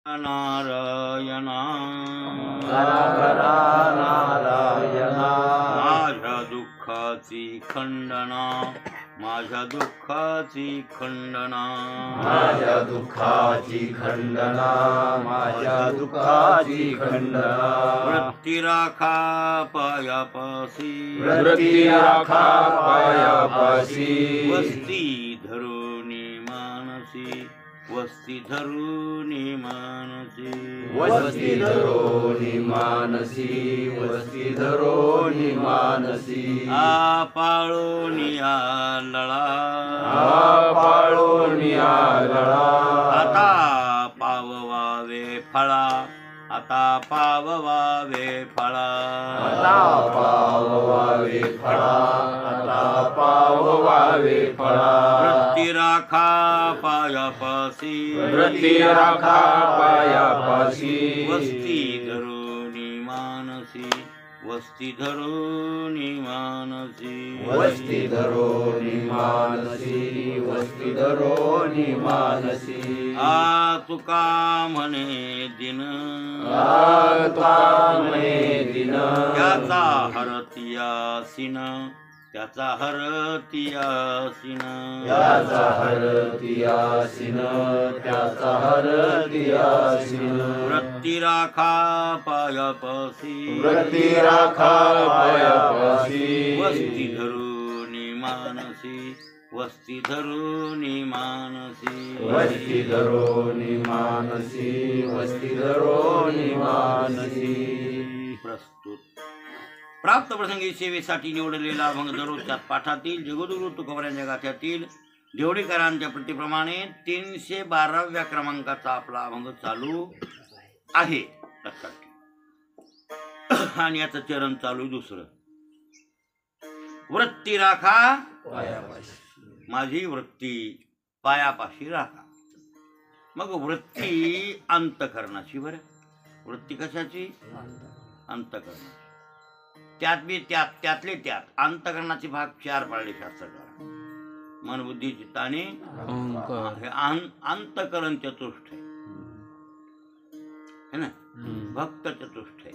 नारायणा नारायणा माझ्या दुःखाची खंडना माझ्या दुःखाची खंडना माझ्या दुःखाची खंडना माझ्या दुःखाची खंडना वृत्ती राखा पायापासी वृत्ती राखा पायापासी वस्ती धरुनी मानसी वस्ती धरुनी मानसी वस्ती धरोनी मानसी वस्ती धरोनी मानसी पाळोनी लळा पाळोनी लळा आता पाववावे फळा आता पाववावे फळा आता पाववावे फळा आता पाववावे फळा वृत्ती राखा पायापासी वृत्ती राखा पायापासी वस्ती धरुनी मानसी वस्ती धरुनी मानसी वस्ती धरोनी मानसी वस्ती धरोनी मानसी तुका म्हणे दिन तुका म्हणे दिन त्याचा हरतियासीन त्याचा हरतियासीन त्याचा हरतियासीन त्याचा हरतियासीन वृत्ती राखा पायापासी वृत्ती राखा पायापासी वस्ती धरुनी मानसी वस्ती धरुनी मानसी वस्ती धरोनी मानसी वस्ती धरोनी मानसी प्रस्तुत प्राप्त प्रसंगी सेवेसाठी निवडलेला अभंग दररोजच्या पाठातील जगद्गुरु तुकोबरायांच्या गाथ्यातील देवडीकरांच्या प्रतिप्रमाणे 312व्या क्रमांकाचा आपला अभंग चालू आहे लक्षात ठेवा. आणि याचं चरण चालू दुसरं. वृत्ती राखा पायापाशी माझी वृत्ती पायापाशी राखा. मग वृत्ती अंतकरणाची. बरं, वृत्ती कशाची? अंतकरणाची. त्यातले त्यात अंतकरणाचे भाग 4 पाडले शास्त्रकार. मन बुद्धी चित्त आणि हे अंतकरण चतुष्ट है ना. भक्त चतुष्ट आहे,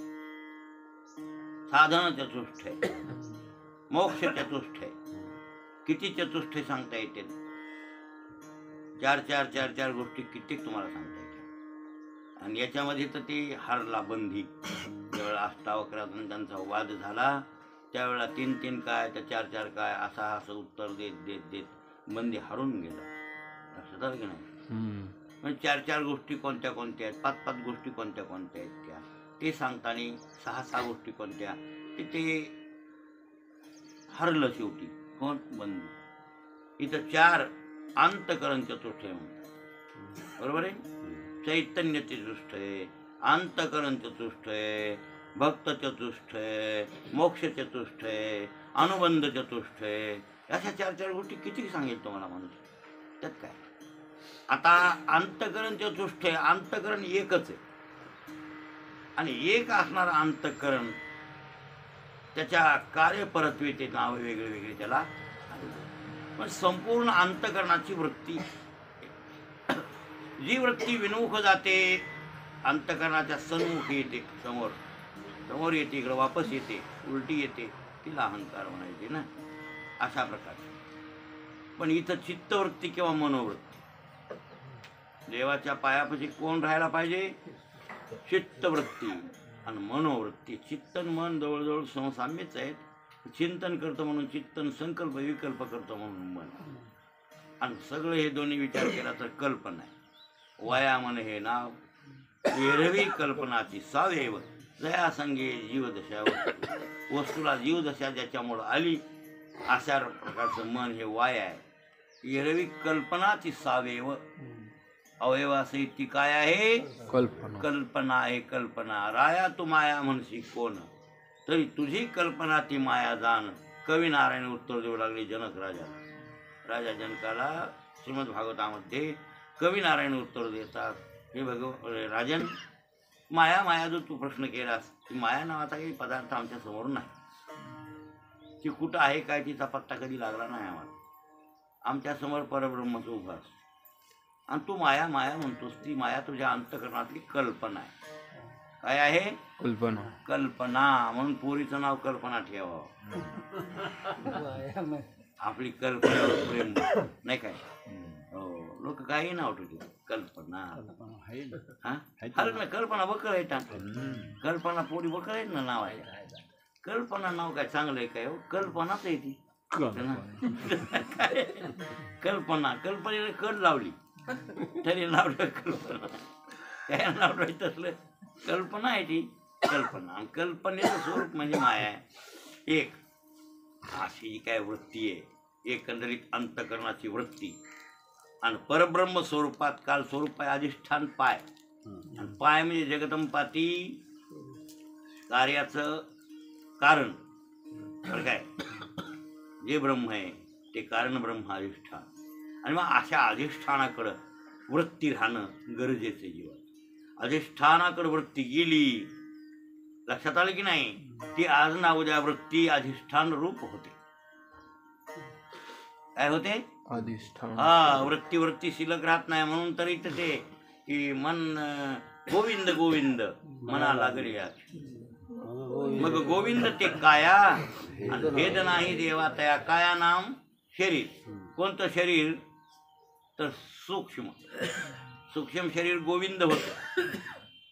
साधन चतुष्ट आहे, मोक्ष चतुष्ट आहे. किती चतुष्ट सांगता येते? 4 गोष्टी कित्येक तुम्हाला सांगता येते. आणि याच्यामध्ये तर ते हारला बंधी. ज्यावेळेला अष्टावक्रातून त्यांचा वाद झाला त्यावेळेला 3 काय तर 4 काय असं उत्तर देत देत देत बंदी हारून गेला. लक्षात आलं की नाही? म्हणजे 4 गोष्टी कोणत्या कोणत्या आहेत, 5 गोष्टी कोणत्या कोणत्या आहेत त्या ते सांगताना 6 गोष्टी कोणत्या ते हरलं शेवटी. कोण? बंदी. इथं 4 अंतकरण चतुष्ट म्हणतात. बरोबर आहे. चैतन्य चतुष्ट आहे, अंतकरण चतुष्ट आहे, भक्त चतुष्ट आहे, मोक्ष चतुष्ट आहे, अनुबंध चतुष्ट आहे. अशा 4 गोष्टी किती सांगेल तुम्हाला माणूस? त्यात काय आता अंतकरण चतुष्ट आहे. अंतकरण एकच आहे आणि एक असणारं अंतकरण त्याच्या कार्यपरत्वेचे नाव वेगळे वेगळे त्याला. पण संपूर्ण अंतकरणाची वृत्ती, जी वृत्ती विनमुख जाते अंतकरणाच्या सन्मुख येते, समोर येते, इकडे वापस येते, उलटी येते, तिला अहंकार म्हणायचे ना. अशा प्रकारे. पण इथं चित्तवृत्ती किंवा मनोवृत्ती. देवाच्या पायापाशी कोण राहायला पाहिजे? चित्तवृत्ती आणि मनोवृत्ती. चित्तन मन जवळजवळ समसाम्यच आहेत. चिंतन करतं म्हणून चित्तन, संकल्प विकल्प करतं म्हणून मन. आणि सगळं हे दोन्ही विचार केला तर कल्पना आहे. वया मन हे नाव एरवी कल्पनाची सावेव जया संगे जीवदशा. वस्तूला जीवदशा ज्याच्यामुळं आली अशा प्रकारचं मन हे वाया आहे. एरवी कल्पनाची सावेव अवयवासही ती काय आहे? कल्पना आहे. कल्पना राया तू माया म्हणशी कोण, तरी तुझी कल्पना ती माया जाण. कवी नारायण उत्तर देऊ लागले जनक राजा जनकाला. श्रीमद भागवतामध्ये कवी नारायण उत्तर देतात, हे राजन, माया जो तू प्रश्न केलास, ती माया नावाचा काही पदार्थ आमच्या समोर नाही. ती कुठं आहे काय तिचा पत्ता कधी लागला नाही आम्हाला. आमच्या समोर परब्रह्मच उभा असतो. आणि तू माया माया म्हणतोस. ती माया तुझ्या अंतःकरणातली कल्पना आहे. काय आहे? कल्पना. कल्पना. म्हणून पोरीचं नाव कल्पना ठेवावं. आपली कल्पनेवर प्रेम नाही काय. हो, लोक काही नाव ठेवते कल्पना. हा ना, कल्पना बकळ येतात. कल्पना पोरी बकळ आहेत ना नाव आहे. कल्पना नाव काय चांगलं आहे काय? हो, कल्पनाच आहे ती. कल्पना. कल्पनेने कड लावली तरी नावलं कल्पना. काय नाव ठेवायचं असलं? कल्पना आहे ती. कल्पना. आणि कल्पनेचं स्वरूप म्हणजे माया आहे. एक अशी जी काय वृत्ती आहे, एकंदरीत अंतःकरणाची वृत्ती. आणि परब्रह्म स्वरूपात काल स्वरूप आहे अधिष्ठान पाय. आणि पाय म्हणजे जगदंपाती कार्याचं कारण. बरं काय? जे ब्रह्म आहे ते कारण ब्रह्म अधिष्ठान. आणि मग अशा अधिष्ठानाकडं वृत्ती राहणं गरजेचं आहे जीवन. अधिष्ठानाकडे वृत्ती गेली, लक्षात आलं की नाही, ती आज ना उद्या वृत्ती अधिष्ठान रूप होते. काय होते? अधिष्ठान. हा, वृत्ती शिल्लक राहत नाही. म्हणून तर इथं ते की मन गोविंद गोविंद मना लागले. मग गोविंद ते काया आणि भेद नाही देवा तया. काया नाम शरीर. कोणतं शरीर? तर सूक्ष्म. सूक्ष्म शरीर गोविंद होतं.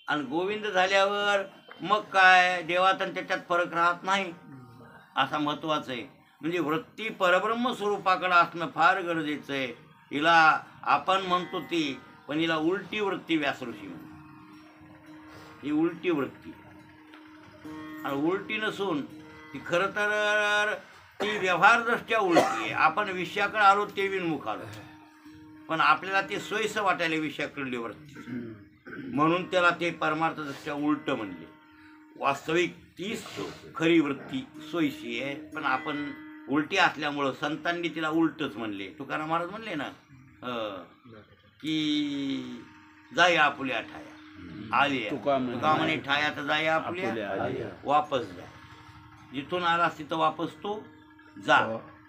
आणि गोविंद झाल्यावर मग काय देवात आणि त्याच्यात फरक राहत नाही. असा महत्वाचं आहे. म्हणजे वृत्ती परब्रह्म स्वरूपाकडे असणं फार गरजेचं आहे. हिला आपण म्हणतो ती, पण हिला उलटी वृत्ती व्यासऋषी म्हणतो. ही उलटी वृत्ती. आणि उलटी नसून ती खरं तर ती व्यवहारदृष्ट्या उलटी आहे. आपण विषयाकडे आलो ते विनमुख आलो, पण आपल्याला ते सोयीचं वाटायला विषयाकडली वृत्ती. म्हणून त्याला ते परमार्थदृष्ट्या उलट म्हणले. वास्तविक तीच खरी वृत्ती सोयीची आहे, पण आपण उलटी असल्यामुळं संतांनी तिला उलटच म्हणले. तुकाराम महाराज म्हणले ना की जाई आपुल्या ठाया आली. तुका म्हणे ठाया तर जाई आपुल्या, वापस जा. जिथून आलास तिथं वापस तो जा.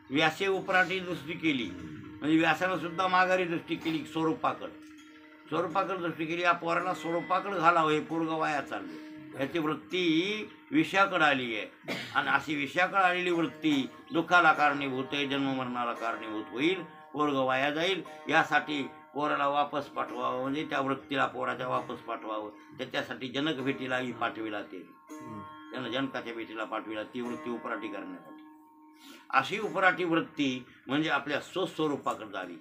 व्यासे उपराठी दृष्टी केली, म्हणजे व्यासानं सुद्धा माघारी दृष्टी केली स्वरूपाकडे. स्वरूपाकडे दृष्टी केली. या पोराला स्वरूपाकडे घालावं, हे पोरग वाया चाललं. ह्याची वृत्ती विषयाकडे आली आहे. आणि अशी विषयाकडे आलेली वृत्ती दुःखाला कारणीभूत आहे, जन्ममरणाला कारणीभूत होईल, पोरग वाया जाईल. यासाठी पोराला वापस पाठवावं, म्हणजे त्या वृत्तीला पोराच्या वापस पाठवावं. त्याच्यासाठी जनक भेटीला पाठविला. त्यानं जनकाच्या भेटीला पाठविला ती वृत्ती उपराठी करण्यासाठी. अशी उपराठी वृत्ती म्हणजे आपल्या स्वस्वरूपाकडे झाली.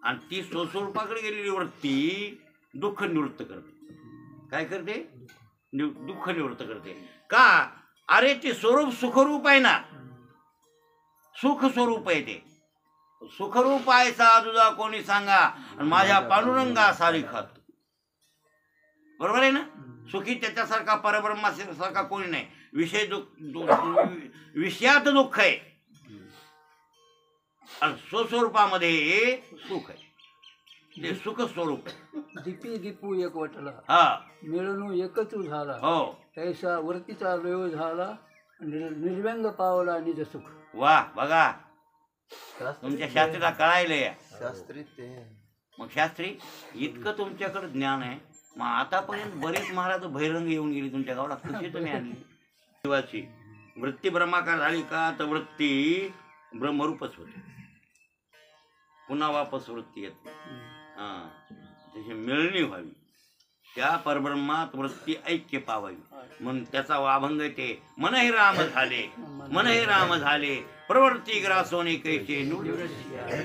आणि ती स्वस्वरूपाकडे गेलेली वृत्ती दुःख निवृत्त करते. काय करते? दुःख निवृत्त करते. का? अरे ते स्वरूप सुखरूप आहे ना, सुख स्वरूप आहे ते. सुखरूप आहे सा तुझा कोणी सांगा, आणि माझ्या पांडुरंगा सारी खात. बरोबर आहे ना? सुखी त्याच्यासारखा परब्रह्मासारखा कोणी नाही. विषयात दुःख आहे आणि स्वस्वरूपामध्ये सुख आहे. ते सुख स्वरूप आहे. दीपी दीपू एक वटला, हा मिळून एकच झाला. हो, तैसा वरतीचा लोय झाला, निर्व्यंग पावला निज सुख. वा, बघा तुमच्या शास्त्रीला कळायलंय. शास्त्री ते मग शास्त्री इतकं तुमच्याकडे ज्ञान आहे, मग आतापर्यंत बरेच महाराज बहिरंग येऊन गेली तुमच्या गावाला, कशी तुम्ही आणली? देवाची वृत्ती ब्रह्माकार झाली का तर वृत्ती ब्रह्मरूपच होते. पुन्हा वापस वृत्ती येते. त्याची मिळणी व्हावी, त्या परब्रह्मात वृत्ती ऐक्य पावावी. म्हणून त्याचा अभंग येते, मन हे राम झाले, मन हे राम झाले, प्रवृत्ती ग्रासोने कैसे निवृत्ती.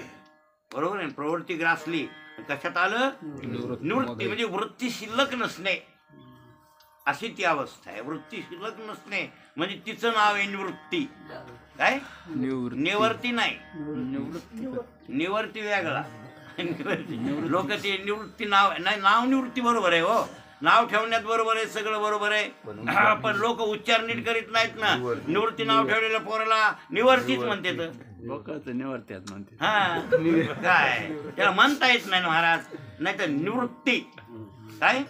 बरोबर आहे. प्रवृत्ती ग्रासली, कशात आलं? निवृत्ती. म्हणजे वृत्ती शिल्लक नसणे, अशी ती अवस्था आहे. वृत्ती शिल्लक नसणे म्हणजे तिचं नाव आहे निवृत्ती. काय? निवृत्ती नाही, निवृत्ती वेगळा. लोक ते निवृत्ती नाव नाही, नाव निवृत्ती बरोबर आहे. हो, नाव ठेवण्यात बरोबर आहे, सगळं बरोबर आहे, पण लोक उच्चार नीट करीत नाहीत ना. निवृत्ती नाव ठेवलेल्या पोराला निवर्तीच म्हणते. निवर्त्यात म्हणते. हा, काय त्याला म्हणता येत नाही महाराज. नाही तर निवृत्ती. काय?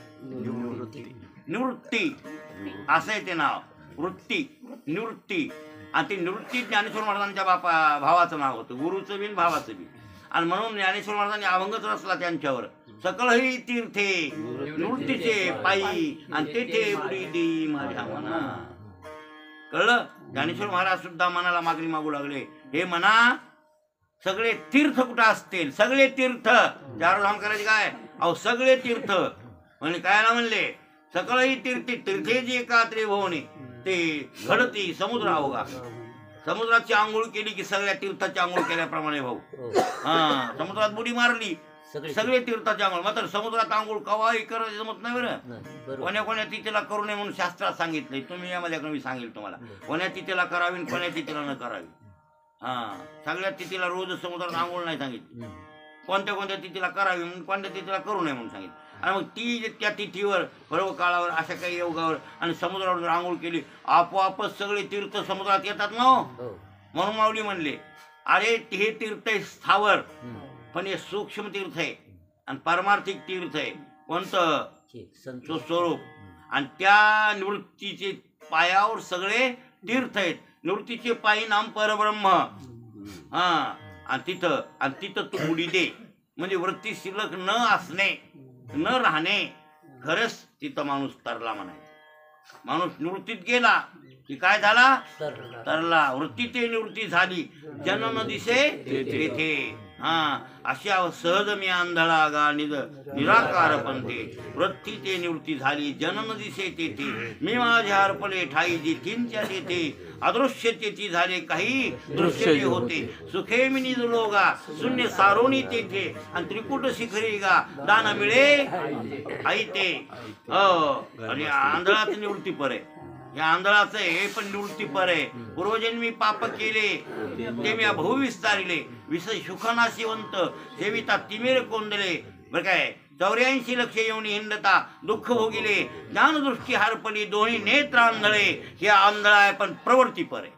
निवृत्ती असं आहे ते नाव. वृत्ती, निवृत्ती. आणि ती निवृत्ती ज्ञानेश्वर महाराजांच्या भावाचं नाव होतं, गुरुचं बी भावाचं बी. आणि म्हणून ज्ञानेश्वर महाराजांनी अभंगच रचला त्यांच्यावर. सकळही तीर्थे निवृत्तीचे पायी आणि तेथे उडी देई माझ्या मना. कळलं? ज्ञानेश्वर महाराज सुद्धा मनाला मागणी मागू लागले, हे मना सगळे तीर्थ कुठं असतील, सगळे तीर्थ चारोधाम करायचे काय, अहो सगळे तीर्थ म्हणजे कायला म्हणले, सकळही तीर्थी तीर्थे जे एकात्रे भवने ते घडती समुद्र अवघा. समुद्राची आंघोळ केली की सगळ्या तीर्थाची आंघोळ केल्याप्रमाणे भाऊ. समुद्रात बुडी मारली सगळे तीर्थाची आंघोळ. मात्र समुद्रात आंघोळ कवाही करायचं जमत नाही बरं. कोण्या कोण्या तिथेला करू नये म्हणून शास्त्रात सांगितले. तुम्ही यामध्ये मी सांगेल तुम्हाला कोण्या तिथेला करावी कोण्या तिथेला न करावी. सगळ्या तिथीला रोज समुद्रात आंघोळ नाही सांगितली. कोणत्या कोणत्या तिथीला करावी म्हणून कोणत्या तिथीला करू नये म्हणून सांगितलं. आणि मग ती त्या तिथीवर पर्व काळावर अशा काही योगावर आणि समुद्रावर जर आंघोळ केली आपोआपच सगळे तीर्थ समुद्रात येतात ना. म्हणून माऊली म्हणले, अरे हे तीर्थ आहे स्थावर पण हे सूक्ष्म तीर्थ आहे आणि पारमार्थिक तीर्थ आहे. कोणतं? स्वरूप. आणि त्या निवृत्तीचे पायावर सगळे तीर्थ आहेत. निवृत्तीचे पायी नाम परब्रह्म. आणि तिथं तू उडी दे म्हणजे वृत्ती शिल्लक न असणे न राहणे. खरंच तिथं माणूस तरला म्हणायचा. माणूस निवृत्तीत गेला की काय झाला? तरला. वृत्ती ते निवृत्ती झाली जन्म दिसे तेथे. अशा सहज मी आंधळा गा निराकार पंथे. वृत्ती ते निवृत्ती झाली जन्म दिसे तेथे. मी माझ्या अर्पले ठाई जी तीनच्या तेथे. अदृश्य तेथी झाले काही दृश्य होते. सुखे मी निजलो गा शून्य सारोणी तेथे. आणि त्रिकुट शिखरी गा दान मिळे आई ते. आणि आंधळाच निवृत्ती पर आहे. या आंधळाचं हे पण निवृत्ती पर आहे. पूर्वजन्मी पाप केले ते मी बहु विस्तारिले. विषय सुखनाशिवंत सेविता तिमिर कोंदले. बरं काय 84 लक्ष येऊन हिंडता दुःख भोगिले. ज्ञानदृष्टी हारपली दोन्ही नेत्र आंधळे. हे आंधळा आहे पण प्रवृत्ती पर आहे.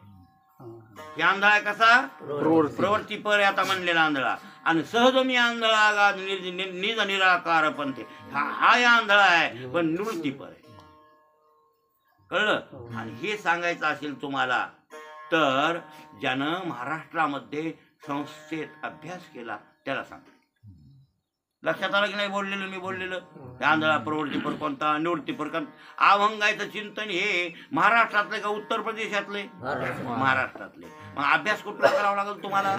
हे आंधळा आहे कसा? प्रवृत्ती पर आहे आता म्हणलेला आंधळा. आणि सहज मी आंधळा गा निज निराकार पंथे. हा या आंधळा आहे पण निवृत्ती पर आहे. कळलं? आणि हे सांगायचं असेल तुम्हाला तर ज्यानं महाराष्ट्रामध्ये संस्थेत अभ्यास केला त्याला सांग. लक्षात आलं की नाही बोललेलं मी बोललेलं? आंधळा प्रवृत्तीपर कोणता निवृत्तीपर कोणता. अभंगाचं चिंतन हे महाराष्ट्रातले का उत्तर प्रदेशातले? महाराष्ट्रातले. मग अभ्यास कुठला करावा लागेल तुम्हाला?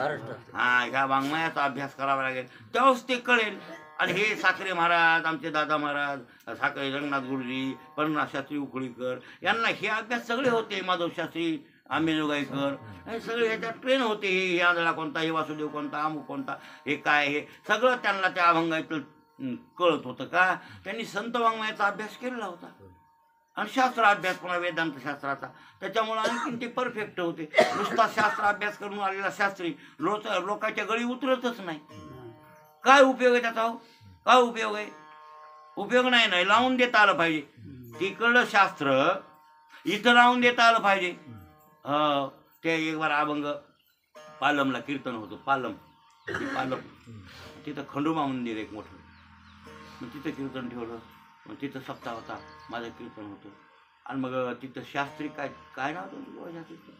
ह्या वाङ्मयाचा अभ्यास करावा लागेल तेव्हाच ते कळेल. आणि हे साखरे महाराज आमचे दादा महाराज साखरे रंगनाथ गुरुजी पन्नास शास्त्री उकळीकर यांना हे अभ्यास सगळे होते. माधव शास्त्री आंबेजोगाईकर हे सगळे ह्याच्यात ट्रेन होते. हे आंधळा कोणता हे वासुदेव कोणता अमुक कोणता हे काय हे सगळं त्यांना त्या अभंगातलं कळत होतं का? त्यांनी संत वाङ्मयाचा अभ्यास केलेला होता आणि शास्त्र अभ्यास पुन्हा वेदांत शास्त्राचा. त्याच्यामुळे आणखीन ते परफेक्ट होते. नुसता शास्त्र अभ्यास करून आलेला शास्त्री लोकांच्या गळी उतरतच नाही. काय उपयोग आहे त्याचा? काय उपयोग आहे? उपयोग नाही. लावून देता आलं पाहिजे. तिकडलं शास्त्र इथं लावून देता आलं पाहिजे. ते एक बार अभंग पालमला कीर्तन होतं. पालम तिथं खंडोबा मंदिर एक मोठं. मग तिथं कीर्तन ठेवलं. मग तिथं सप्ताह होता. माझं कीर्तन होतं. आणि मग तिथं शास्त्री काय नाव होतं शास्त्री?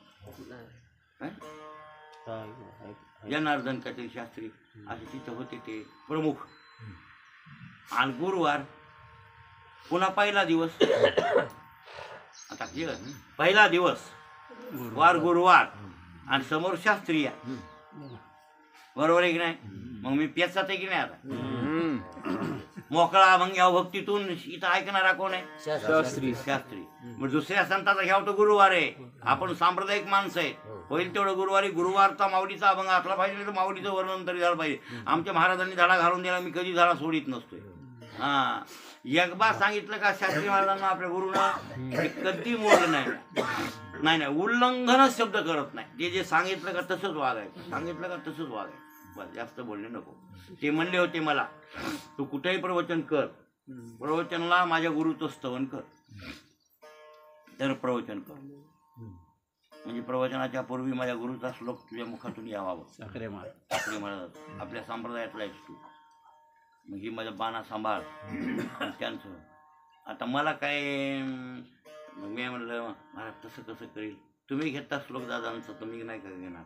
जनार्दन काहीतरी शास्त्री असे तिथं होते ते प्रमुख. आणि गुरुवार पुन्हा पहिला दिवस. आता पहिला दिवस वार गुरुवार आणि समोर शास्त्रीय. बरोबर आहे की नाही? मग मी पेचात आहे की नाही? आता मोकळा अभंग घ्याव भक्तीतून इथं ऐकणारा कोण आहे? शास्त्री. मग दुसऱ्या संताचा घ्याव तर गुरुवार आहे. आपण सांप्रदायिक माणसं आहे. होईल तेवढं गुरुवारी गुरुवारचा माऊलीचा अभंग असला पाहिजे तर माऊलीचं वर्णन तरी झालं पाहिजे. आमच्या महाराजांनी धडा घालून दिला मी कधी धडा सोडित नसतोय. एकदा सांगितलं का शास्त्री महाराजांना आपल्या गुरुनं कधी मोडलं नाही. उल्लंघनच शब्द करत नाही. जे सांगितलं का तसंच वागायचं. सांगितलं का तसंच वागायचं. बस जास्त बोलले नको. ते म्हणले होते मला तू कुठेही प्रवचन कर. प्रवचनला माझ्या गुरुचं स्तवन कर तर प्रवचन कर. म्हणजे प्रवचनाच्या पूर्वी माझ्या गुरुचा श्लोक तुझ्या मुखातून यावा. साखरे महाराज आपल्या संप्रदायातला आहेस तू. मग ही माझ्या बाणा सांभाळ त्यांचं. आता मला काय मी म्हणलं महाराज तसं कसं करेल? तुम्ही घेता श्लोक दादांचं तुम्ही नाही का घेणार?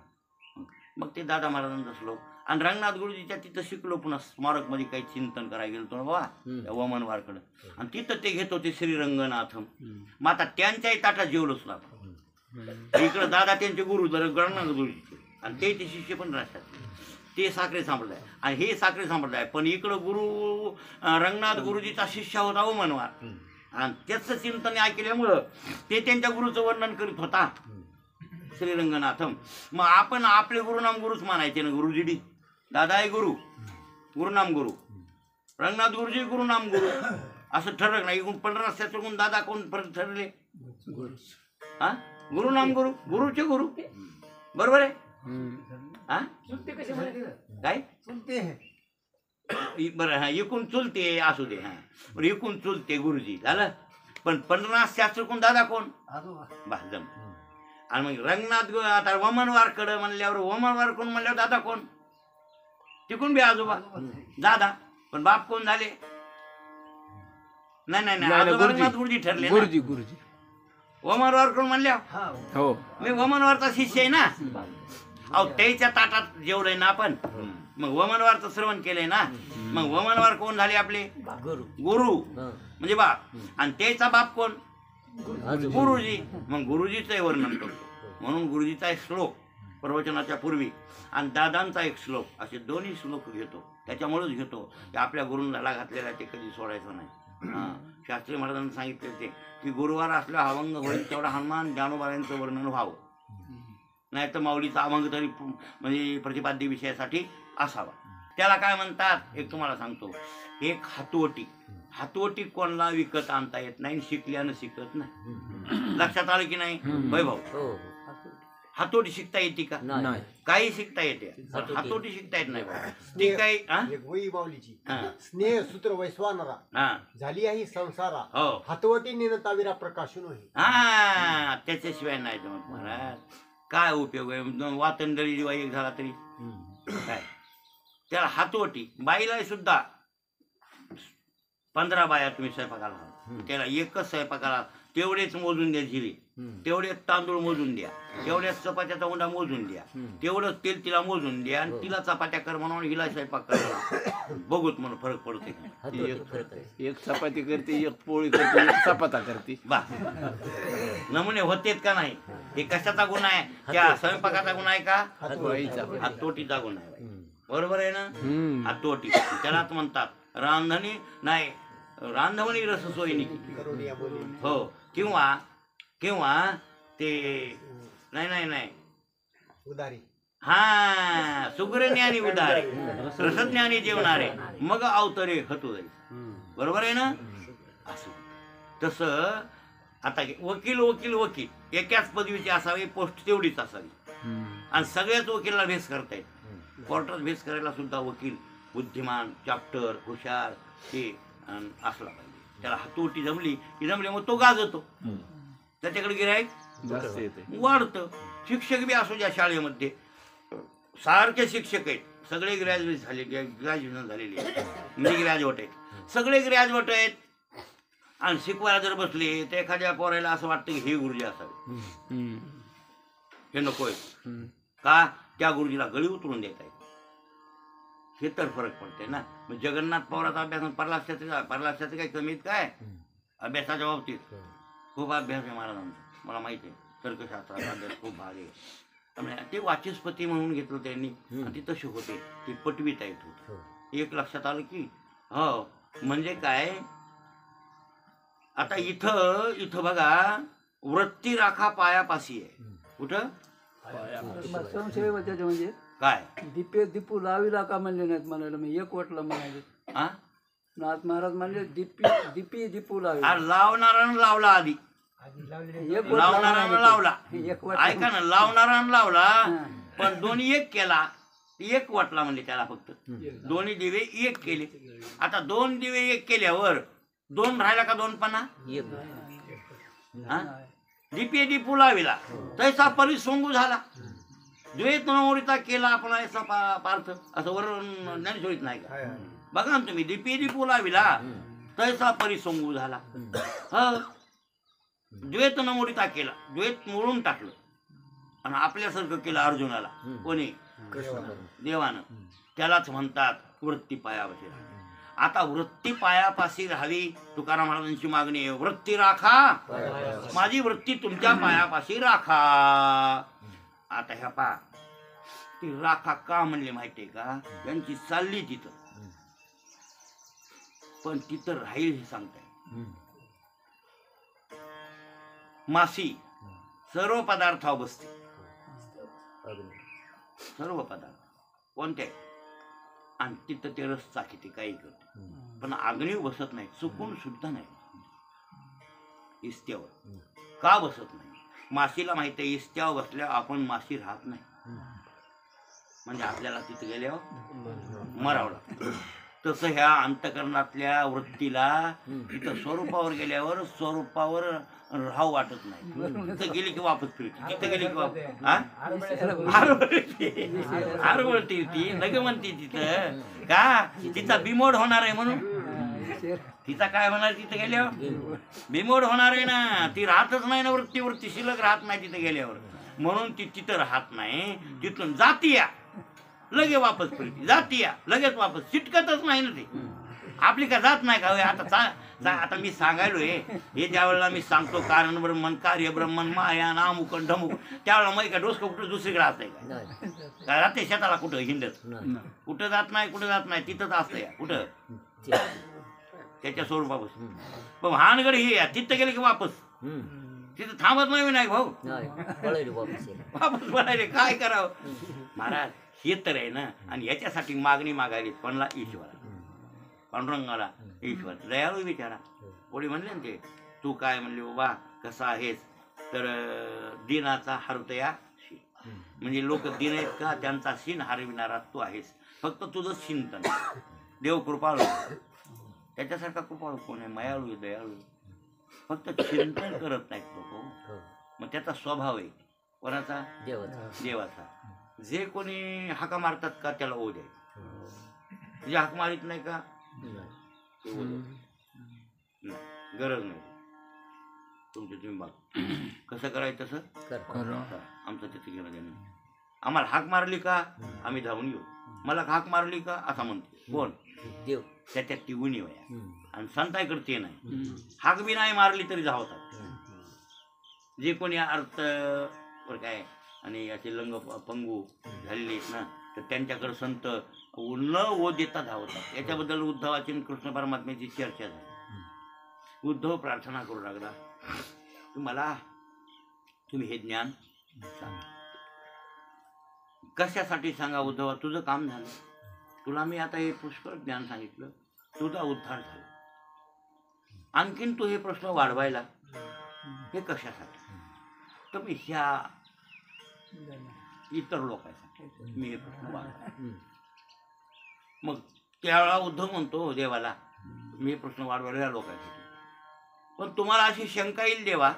मग ते दादा महाराजांचा श्लोक आणि रंगनाथ गुरुजीच्या तिथं शिकलो पुन्हा स्मारकमध्ये काही चिंतन करायला गेलो ना बाबा त्या वमनवारकडं आणि तिथं ते घेत होते श्रीरंगनाथम. मग आता त्यांच्याही ताटात जेवलोच ना इकडं दादा त्यांचे गुरु रंगनाथ गुरुजीचे आणि ते शिष्य पण राहतात ते साखरे संप्रदाय आणि हे साखरे संप्रदाय. पण इकडं गुरु रंगनाथ गुरुजीचा शिष्य होता वमनवार आणि त्याचं चिंतन ऐकल्यामुळं ते त्यांच्या गुरुचं वर्णन करीत होता श्रीरंगनाथम. मग आपण आपले गुरुनाम गुरुच मानायचे ना. गुरुजी दादा आहे गुरु गुरुनाम गुरु रंगनाथ गुरुजी गुरुनाम गुरु असं ठरलं नाही. इकडून 15 त्याच्याकडून दादा कोण ठरले हा गुरुनाम गुरु गुरुचे गुरु बरोबर आहे हा काय बरं हा इकून चुलते असू दे हा बरं इकून चुलते गुरुजी झालं. पण 15 शास्त्र कोण दादा कोण जम आणि मग रंगनाथ आता वमनवारकडं म्हणल्यावर वमनवार कोण म्हणल्यावर दादा कोण तिकून बी आजोबा दादा पण बाप कोण झाले नाही नाही नाही आजोबा रंगनाथ गुरुजी ठरले गुरुजी गुरुजी. वमनवार कोण म्हणल्यावर हो मी वमनवारचा शिष्य आहे ना. अहो त्याच्या ताटात जेवलंय ना आपण मग वमनवारचं श्रवण केलंय ना. मग वमनवार कोण झाले आपले गुरु म्हणजे बाप आणि त्याचा बाप कोण गुरुजी. मग गुरुजीचं वर्णन करतो म्हणून गुरुजीचा एक श्लोक प्रवचनाच्या पूर्वी आणि दादांचा एक श्लोक असे दोन्ही श्लोक घेतो. त्याच्यामुळेच घेतो की आपल्या गुरुंना घातलेला ते कधी सोडायचं नाही. शास्त्री महाराजांनी सांगितले ते की गुरुवार असल्या अभंग होईल तेवढा हनुमान ज्ञानोबायांचं वर्णन व्हावं नाही तर माऊलीचा अभंग तरी म्हणजे प्रतिपाद्य विषयासाठी असावा. त्याला काय म्हणतात एक तुम्हाला सांगतो. एक हातवटी हातवटी कोणाला विकत आणता येत नाही शिकल्यानं शिकत नाही. लक्षात आलं की नाही वैभव. हातोटी शिकता येते का नाही काही शिकता येते हातोटी शिकता येत नाही ती काही वही माऊलीची स्नेह सूत्र वैश्वानरा झाली आहे संसारा हातवटी निनताविरा प्रकाशून होई. हा त्याच्याशिवाय नाही जमत महाराज. काय उपयोग आहे वातंडळी जेव्हा एक झाला तरी काय त्याला हातवटी. बाईला सुद्धा 15 बाया तुम्ही स्वयंपाकाला त्याला एकच स्वयंपाकाला तेवढेच मोजून द्या जिरे तेवढेच तांदूळ मोजून द्या तेवढ्याच चपात्याचा उंडा मोजून द्या तेवढंच तेल तिला मोजून द्या आणि तिला चपात्या कर म्हणून हिला स्वयंपाक करा बघूत म्हणून फरक पडते. एक चपाती करते एक पोळी करते एक चपाता करते बा नमुने होतेत का नाही. हे कशाचा गुन्हा आहे त्या स्वयंपाकाचा गुन्हा आहे का हातोटीचा गुन्हा आहे बरोबर आहे ना. हातोटी त्यालाच म्हणतात रांधणी नाही रांधवणी रससोयी हो किंवा किंवा ते नाही नाही नाही उदारी हा सुग्रज्ञानी उदारे रसज्ञानी जेवणारे मग अवतरे हतू जाईल बरोबर आहे ना. असं तसं आता वकील वकील वकील एकाच पदवीची असावी पोस्ट तेवढीच असावी आणि सगळ्याच वकिलाला भेस करता येत. कोर्टात भेस करायला सुद्धा वकील बुद्धिमान चॅप्टर हुशार हे असला पाहिजे. त्याला हातोटी जमली की जमली मग तो गाजतो त्याच्याकडे गिराईक वाढतं. शिक्षक बी असू द्या शाळेमध्ये सारखे शिक्षक आहेत सगळे ग्रॅज्युएट झाले ग्रॅज्युएशन झालेले मी ग्रॅज्युएट आहेत सगळे ग्रॅज्युएट आहेत आणि शिकवायला जर बसले तर एखाद्या पोरायला असं वाटतं की हे गुरुजी असावे हे नकोय का त्या गुरुजीला गळी उतरून देत आहेत. हे तर फरक पडते ना. मग जगन्नाथ पवाराचा अभ्यास परलाशाचे काही कमीत काय अभ्यासाच्या बाबतीत खूप अभ्यास आहे महाराजांचा मला माहिती आहे. तर्कशास्त्राचा अभ्यास खूप भारी आहे. ते वाचस्पती म्हणून घेतलं त्यांनी आणि ते तसे होते ते पटवीत येत होते. एक लक्षात आलं की हो म्हणजे काय आता इथं इथं बघा वृत्ती राखा पायापाशी आहे कुठं म्हणजे काय दीपे दीपू लावीला का म्हणले नाहीत म्हणायला मी एक वटला म्हणाले नाथ महाराज म्हणले दीपी दीपी दीपू लावी लावणारानं लावला आधी लावणारानं लावला ऐका ना लावणारानं लावला पण दोन्ही एक केला एक वाटला म्हणजे त्याला फक्त दोन्ही दिवे एक केले. आता 2 दिवे एक केल्यावर 2 राहिला का 2 पणा दीपे दीपू लाविला तैसा परिसोंगू झाला. द्वैत नवरीचा केला आपण ऐसा पार्थ असं वरून ज्ञानेश्वरीत नाही का बघा ना तुम्ही दीपे दीपू लाविला तैसा परिसोंगू झाला. द्वैत नवरीचा केला द्वैत मोडून टाकलं आणि आपल्यासारखं केलं अर्जुनाला कोणी देवानं. त्यालाच म्हणतात वृत्ती पायापाशी राहावी. आता वृत्ती पायापाशी राहावी तुकाराम महाराजांची मागणी आहे. वृत्ती राखा, माझी वृत्ती तुमच्या पायापाशी राखा. आता ह्या पा ती राखा का म्हणले माहितीये का? त्यांची चालली तिथं, पण तिथं राहील हे सांगताय. मासी सर्व पदार्थावर बसते, सर्व पदार्थ कोणते, आणि तिथं ते रस चाकीते काही करते, पण अग्नीवर बसत नाही, चुकून सुद्धा नाही. इस्त्यावर का बसत नाही? माशीला माहिती आहे इस्त्यावर बसल्यावर आपण माशी राहत नाही, म्हणजे आपल्याला तिथे गेल्यावर मरावं लागतं. तसं ह्या अंतकरणातल्या वृत्तीला तिथं स्वरूपावर गेल्यावर स्वरूपावर राहावं वाटत नाही. तिथं गेली की वापस फिरते, तिथं गेली की वापस आरवळते ती, नग म्हणते तिथं का तिचा बिमोड होणार आहे म्हणून. तिचा काय होणार तिथं गेल्यावर? बिमोड होणार आहे ना, ती राहतच नाही ना. वृत्ती शिल्लक राहत नाही तिथं गेल्यावर, म्हणून ती तिथं राहत नाही. तिथून जाती या लगे वापस फिरती, जाती या लगेच वापस, चिटकतच नाही ना ती. आपली का जात नाही का? आता मी सांगायलोय हे ज्या वेळेला मी सांगतो कारण ब्रह्मन कार्य ब्रह्मन माया नामुक ढमुक, त्यावेळेला मग का डोसकं कुठं दुसरीकडे असतंय का? राहते शेताला कुठं हिंडत, कुठं जात नाही, कुठं जात नाही, तिथंच असतंय. कुठं त्याच्या स्वरूपापासून. पण हानगड हे या तिथं गेले की वापस, तिथं थांबत नाही भाऊ, वापस बोलायले. काय करावं महाराज? हे तर आहे ना. आणि याच्यासाठी मागणी मागायली कोणला? ईश्वरा, पांडुरंगाला. ईश्वर दयाळू विचारा. कोणी म्हणले ना ते, तू काय म्हणले बाबा कसा आहेस? तर दिनाचा हरतया शीन, म्हणजे लोक दिन आहेत का त्यांचा शीन हरविणारा तू आहेस. फक्त तुझं चिंतन. देव कृपाळू, त्याच्यासारखा कृपाळू कोण आहे? मयाळू दयाळू. फक्त चिंतन करत नाहीत लोक. मग त्याचा स्वभाव आहे कोणाचा? देवाचा. जे कोणी हाका मारतात का त्याला ओ द्यायचं. जे हाक मारित नाही का नाही, गरज नाही. तुमचं तुम्ही बघ कसं करायचं तसं आमचं तिथे घेणं देणं. आम्हाला हाक मारली का आम्ही धावून येऊ. मला हाक मारली का असं म्हणते कोण? देव. त्याच्यात ती उणीव आहे. आणि संतांकडे ते नाही. हाक बी नाही मारली तरी धावतात. जे कोणी अर्थ काय आणि असे लंग पंगू झालेले आहेत ना, तर त्यांच्याकडे संत न ओ देता धावतात. याच्याबद्दल उद्धवाची आणि कृष्ण परमात्म्याची चर्चा झाली. उद्धव प्रार्थना करू लागला, तुम्ही हे ज्ञान सांगा. कशासाठी सांगा उद्धवा? तुझं काम झालं, तुला मी आता हे पुष्कळ ज्ञान सांगितलं, तुझा उद्धार झाला. आणखीन तू हे प्रश्न वाढवायला हे कशासाठी? तर मी ह्या इतर लोकांसाठी मी हे प्रश्न वाढवला. मग त्यावेळा उद्धव म्हणतो देवाला, मी हे प्रश्न वाढवला या लोकांसाठी. पण तुम्हाला अशी शंका येईल देवा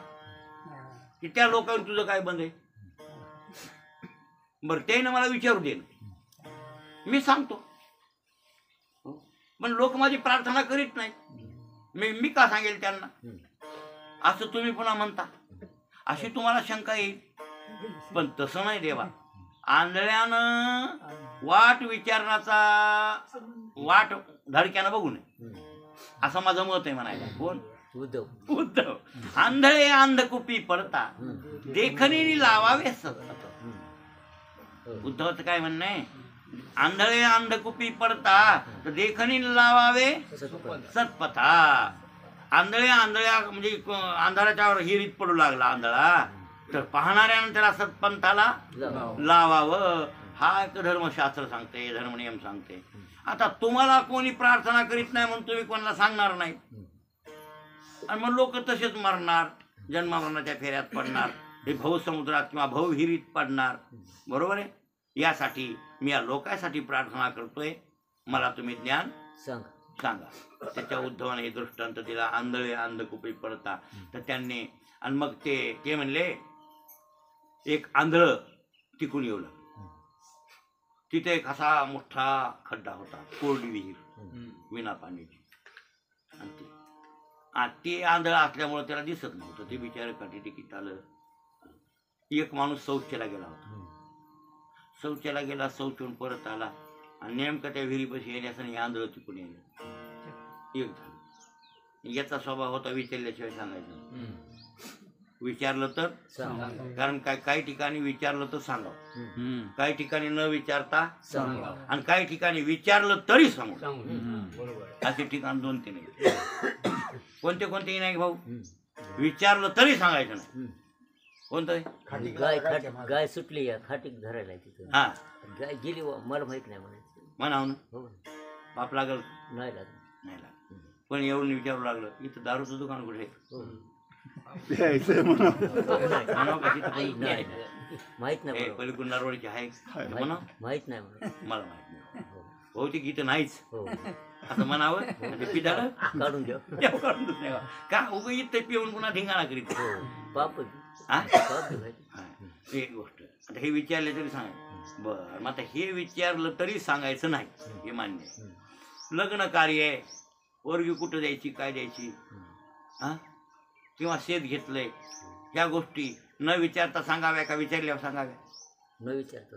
की त्या लोकांनी तुझं काय बंद आहे? बरं ते ना मला विचारू दे, मी सांगतो. पण लोक माझी प्रार्थना करीत नाही, मी का सांगेल त्यांना? असं तुम्ही पुन्हा म्हणता. अशी तुम्हाला शंका येईल. पण तसं नाही देवा. आंधळ्यानं वाट विचारण्याचा वाट धडक्यानं बघू नये असं माझं मत आहे म्हणायला. कोण? उद्धव. आंधळे अंधकुपी पडता देखणी लावावे सतपथ. उद्धवाचं काय म्हणणं आहे? आंधळे अंधकुपी पडता तर देखणी लावावे सतपथा. आंधळ्या म्हणजे अंधाराच्या हिरीत पडू लागला आंधळा, तर पाहणाऱ्यानं त्याला सत्पंथाला लावावं. हा एक धर्मशास्त्र सांगते, धर्मनियम सांगते. आता तुम्हाला कोणी प्रार्थना करीत नाही म्हणून तुम्ही कोणाला सांगणार नाही, आणि मग लोक तसेच मरणार, जन्ममरणाच्या फेऱ्यात पडणार, हे भवसमुद्रात किंवा भवहिरीत पडणार. बरोबर आहे. यासाठी मी या लोकांसाठी प्रार्थना करतोय, मला तुम्ही ज्ञान सांगा. त्याच्या उद्धवाने हे दृष्टांत दिला, आंधळे अंधकुपी पडता. तर त्यांनी आणि मग ते म्हणले एक आंधळ तिकून येऊ लागलं. तिथे एक असा मोठा खड्डा होता, कोरडी विहीर विना पाण्याची. आणि ते आंधळ असल्यामुळे त्याला दिसत नव्हतं. ते बिचारे काठी तिकीट आलं. एक माणूस शौचाला गेला होता. शौचाला गेला, शौचून परत आला आणि नेमकं त्या विहिरीपाशी येण्याचं आणि आंधळ तिकून येईल. एक झालं. याचा स्वभाव होता विचारल्याशिवाय सांगायचं. विचारलं तर कारण काही ठिकाणी विचारलं तर सांगावं, काही ठिकाणी न विचारता आणि काही ठिकाणी विचारलं तरी सांगू. असे ठिकाण 2-3 आहे. कोणते कोणतेही नाही भाऊ. विचारलं तरी सांगायचं नाही. कोणतं गाय सुटली या खाटीक धरायला तिथं. हा गाय गेली मला माहित नाही म्हणायचं. म्हणाव ना. बाप लागल नाही लागत. नाही लागत. पण एवढं विचारू लागलं इथं दारूचं दुकान कुठे माहित नाही. पलीकडून नारवडीची आहे म्हणा. माहित नाही मला माहित नाही. बहुतेक इथं नाहीच असं म्हणावं. पिधाळ काढून घ्या. का उग इथं पिऊन पुन्हा धिंगाणा करीत. पाप एक गोष्ट आता हे विचारले तरी सांगायचं. बरं मग आता हे विचारलं तरी सांगायचं नाही हे मान्य आहे. लग्न कार्य आहे, पोरगी कुठं द्यायची काय द्यायची हा किंवा शेत घेतलंय ह्या गोष्टी न विचारता सांगाव्या का विचारल्यावर सांगाव्या? न विचारता.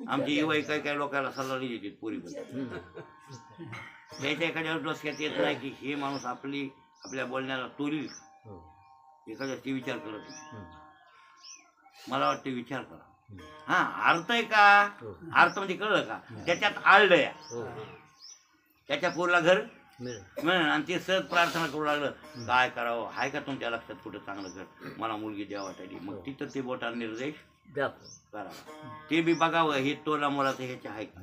आमची युवा काही लोकांना सल्ला देतात पोरीबद्दल. त्याच्या एखाद्यावर डोसक्यात येत नाही की हे माणूस आपल्या बोलण्याला तोलील. एखाद्या ते विचार करत नाही. मला वाटतं विचार करा. हा अर्थ आहे का? अर्थ म्हणजे कळलं का? त्याच्यात आळलं या त्याच्या पोरला घर मिळेल आणि ते सहज प्रार्थना करू लागलं काय करावं आहे का तुमच्या लक्षात कुठं चांगलं घर मला मुलगी द्या वाटायची. मग तिथं ते बोटा निर्देश करावा. ते बी बघावं हे तोला मोलाचं ह्याच्या आहे का.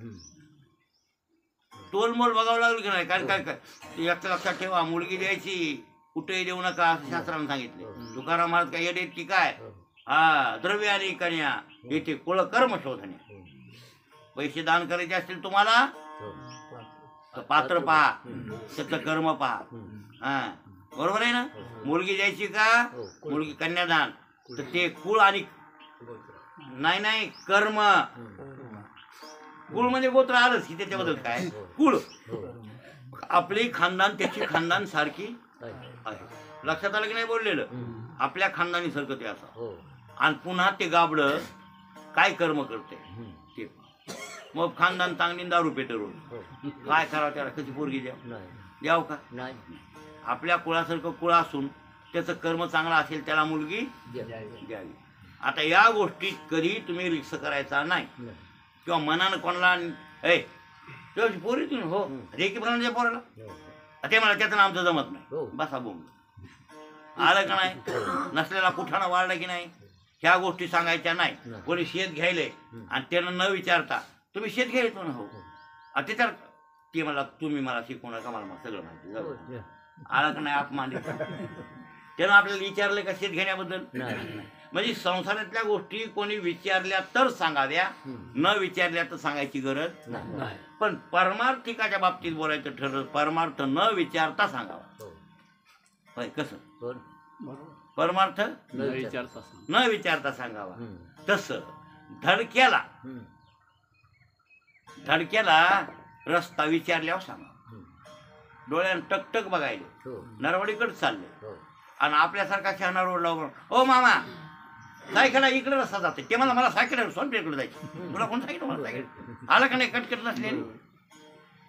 तोलमोल बघावं लागलं की नाही. कारण काय याचं लक्षात ठेवा मुलगी द्यायची कुठेही देऊ नका असं शास्त्रानं सांगितले. तुकाराम महाराज काय येडेत की काय. हा द्रव्य आणि कन्या येथे कुळ कर्म शोधणे. पैसे दान करायचे असतील तुम्हाला पात्र पहा त्याचं कर्म पहा. हा बरोबर आहे ना. मुलगी द्यायची का मुलगी कन्यादान तर ते कुळ आणि नाही कर्म. कुळ म्हणजे गोत्र आलंच की त्याच्याबद्दल काय कुळ आपली खानदान त्याची खानदान सारखी आहे. लक्षात आलं की नाही बोललेलं. आपल्या खानदानी सारखं ते असं. आणि पुन्हा ते गाबडं काय कर्म करते ते. मग खानदान चांगली दारू पेटे रोज काय करावं त्याला कशी पोरगी द्याव का. आपल्या कुळासारखं कुळ असून त्याचं कर्म चांगलं असेल त्याला मुलगी द्यावी. आता या गोष्टीत कधी तुम्ही रिक्स करायचा नाही किंवा मनानं कोणाला तेव्हा पोरी तुम्ही हो रेकी प्रमाणाच्या पोराला ते मला त्याचं आमचं जमत नाही बसा बोंब. आलं का नाही. नसलेला कुठानं वाढला की नाही. ह्या गोष्टी सांगायच्या नाही. कोणी शेत घ्यायले आणि त्यानं न विचारता तुम्ही शेत घ्यायचो ना हो त्याच्यावर ते मला तुम्ही मला शिकवू नका मला सगळं माहिती. आलं का नाही अपमान त्यानं आपल्याला विचारलं का शेत घेण्याबद्दल. म्हणजे संसारातल्या गोष्टी कोणी विचारल्या तर सांगाव्या न विचारल्या तर सांगायची गरज नाही. पण परमार्थिकाच्या बाबतीत बोलायचं ठरलं परमार्थ न विचारता सांगावा. होय कसं परमार्थ न विचारता सांगावा. तसं धडक्याला रस्ता विचारल्यावर सांगा. डोळ्यानं टकटक बघायले नरवाडीकडे चालले आणि आपल्यासारखा शहाणा रोड लावून ओ मामा सायकला इकडे रस्ता जाते ते मला सायकल सोनपेकडे जायचं तुला कोण सांगितलं मला सायकल आलं का नाही कटकट नसले.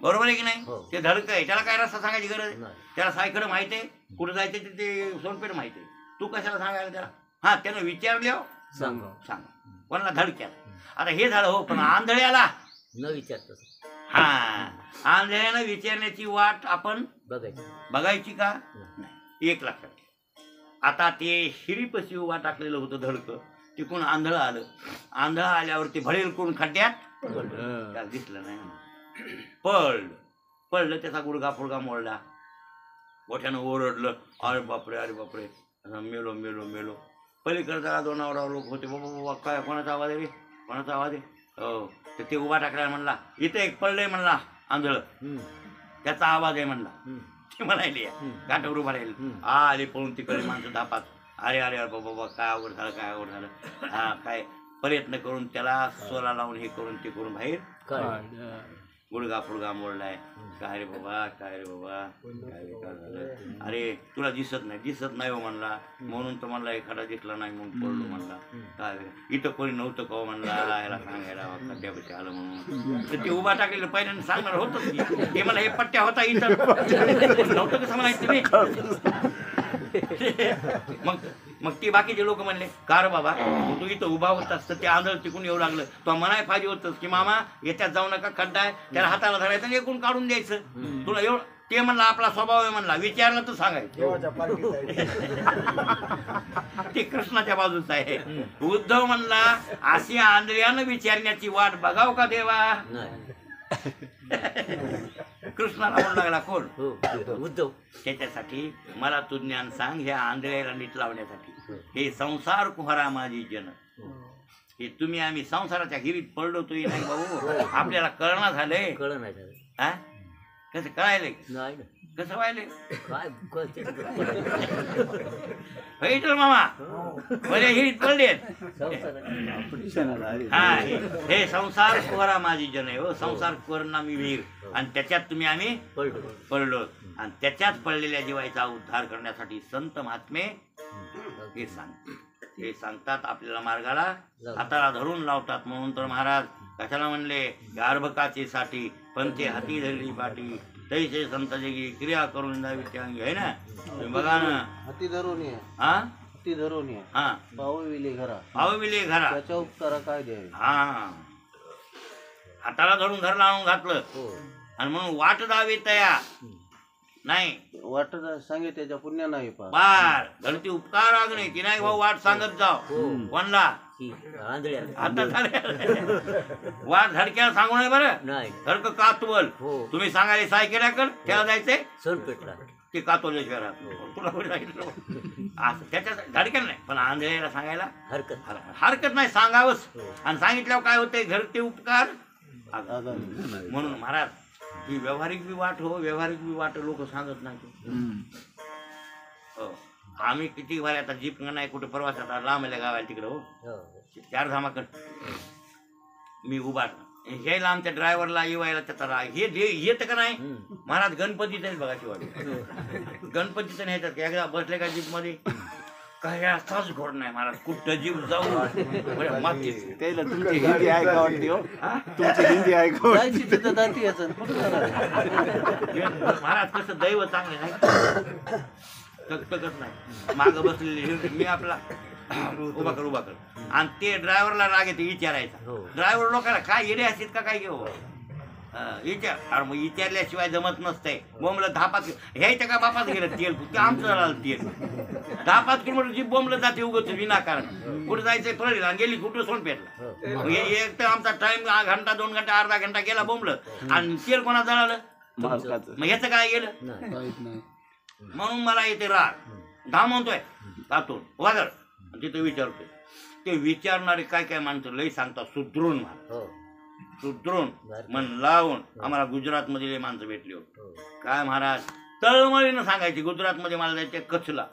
बरोबर आहे की नाही. ते धडक आहे त्याला काय रस्ता सांगायची गरज आहे. त्याला सायकल माहिती आहे कुठं जायचं ते सोनपेठ माहिती आहे. तू कशाला सांगायला त्याला. हा त्यानं विचारल्यावर सांग कोणाला धडक्याला. आता हे झालं हो पण आंधळ्याला न विचारता. हा आंधळ्यानं विचारण्याची वाट आपण बघायची का नाही. एक लक्षात ठेवा. आता ते हिरीपशी उभा टाकलेलं होतं धडकं तिकून आंधळं आलं. आंधळं आल्यावर ते भडेल करून खड्ड्यात त्याला दिसलं नाही. पडलं त्याचा गुडगा फुडगा मोडला. गोठ्यानं ओरडलं अरे बापरे मेलो मेलो मेलो. पलीकडचा 2 लोक होते बाबा काय कोणाचा आवाज आहे रे कोणाचा आवाज आहे. हो तर ते उभा टाकला म्हणला इथं एक पडलंय म्हणला आंधळ त्याचा आवाज आहे म्हणला. ते म्हणायले गाठावर उभा राहील आले पळून तिकडे माणसं धापात. अरे बाबा काय अवघड झालं. हा काय प्रयत्न करून त्याला सोला लावून हे करून ते करून बाहेर गुडगा फुडगा मोडलाय. काय रे बाबा, काय रे बाबा, काय रे, काय झालं? अरे तुला दिसत नाही हो म्हणला, म्हणून तर म्हणला एखादा दिसला नाही म्हणून पडलो म्हणला. काय रे, इथं कोणी नव्हतं का हो म्हणला, याला सांगायला खड्ड्यापाशी आलं म्हणून. तर ते उभा टाकलेलं पहिल्यांदा सांगणार होतच की ते मला हे पट्ट्या होता इथं नव्हतं कसं म्हणायचं तुम्ही. मग ती बाकीचे लोक म्हणले का रे बाबा, तू इथं उभा होतास तर ते आंधळ तिकून येऊ लागलं, तो म्हणाय पाहिजे होतंस की मामा याच्यात जाऊ नका, खड्डा आहे, त्याला हाताला धरायचं आणि एकूण काढून द्यायचं. तुला एवढं ते म्हणला आपला स्वभाव आहे म्हणला, विचारलं तर सांगायचं. ते कृष्णाच्या बाजूच आहे. उद्धव म्हणला अशी आंधळ्यानं विचारण्याची वाट बघाव का देवा. कृष्णाला म्हणू लागला कोण, उद्धव. त्याच्यासाठी मला तू ज्ञान सांग, ह्या आंधळ्याला नीट लावण्यासाठी. हे संसार कुहारा माझी जन, हे तुम्ही आम्ही संसाराच्या हिरीत पडलो तोही नाही भाऊ, आपल्याला कळणं झालंय. कळलं नाही झालं. हा कसं कळायलंय, नाही ना. कसं व्हायलंय काय कळते विठ्ठल मामा, बरे हिरीत पडले. हा हे संसार कुहारा माझी जन आहे हो, संसार कुहरना मी वीर, आणि त्याच्यात तुम्ही आम्ही पडलो, आणि त्याच्यात पडलेल्या जीवाचा उद्धार करण्यासाठी संत महात्मे हे सांगतात, आपल्याला मार्गाला हाताला धरून लावतात. म्हणून तर महाराज कशाला म्हणले, अर्भकाचे साठी पंथे हाती धरली पाठी, तैसे संत जगी क्रिया करून जावी अंगी, आहे ना. तुम्ही बघा ना, हाती धरून ये, हा हाती धरून ये, हा पावविले घरा, पावविले घरा, त्याच्या उपकारा काय द्यावे. हा हाताला धरून घरला आणून घातलं, आणि म्हणून वाट दावी तया नाही वाटत सांगे त्याच्या पुण्य नाही पा बार धरती उपकार आगणे की नाही भाऊ, वाट सांगत जाव कोणला आता वाट धडक्याला सांगू नये बरं, नाही. धडक कातवल तुम्ही सांगायला साय केल्याकर त्याला जायचंय सोनपेठला ते कातवल्याशिवाय राहत तुला कोणी सांगितलं असं त्याच्या धडक्याला नाही, पण आंधळ्याला सांगायला हरकत नाही, सांगावंच. आणि सांगितल्यावर काय होतंय, घरते उपकार. म्हणून महाराज ही व्यावहारिक बी वाट हो, व्यावहारिक बी वाट लोक सांगत नाही. आम्ही किती वारे आता जीप नाही कुठे प्रवासात लांबल्या गावाला तिकडे हो, 4 धामाकड मी उभा, ह्याला आमच्या ड्रायव्हरला येवायला त्याचा हे तर का नाही महाराज, गणपतीच बघा शिवाय गणपतीचं न्यायचं. एकदा बसले का जीप मध्ये काय असाच घोड नाही महाराज, कुठं जीव जाऊ माती. त्याला तुमची हिंदी ऐका वाटते हो, तुमची हिंदी ऐका महाराज कसं दैव चांगले नाही, टकटकत नाही. मागं बसलेले मी आपला उभा कर, आणि ते ड्रायव्हरला राग येते विचारायचा. ड्रायव्हर लोकांना काय येणे असतील का काय घेऊ विचार, अरे मग विचारल्याशिवाय जमत नसतंय. बोंबलं 10-5 ह्याच्या का बापाच गेलं तेल, ते आमचं झालं तेल. 10-5 किलोमीटर जी बोंबलं जाते उगत विनाकारण, कुठं जायचंय पळीला गेली कुठं सोनपेठला. एक तर आमचा टाइम घंटा 2 घंटा अर्धा घंटा गेला बोंबलं, आणि तेल कोणा जळालं, मग ह्याचं काय गेलं. म्हणून मला येते राग, धा म्हणतोय तातून वाजर, तिथं विचारतोय. ते विचारणारे काय काय माणसं लई सांगतात, सुधरून सुधरून मन लावून. आम्हाला गुजरात मधले माणसं भेटली होती. काय महाराज तळमळीनं सांगायची, गुजरात मध्ये मला जायचे कच्छला,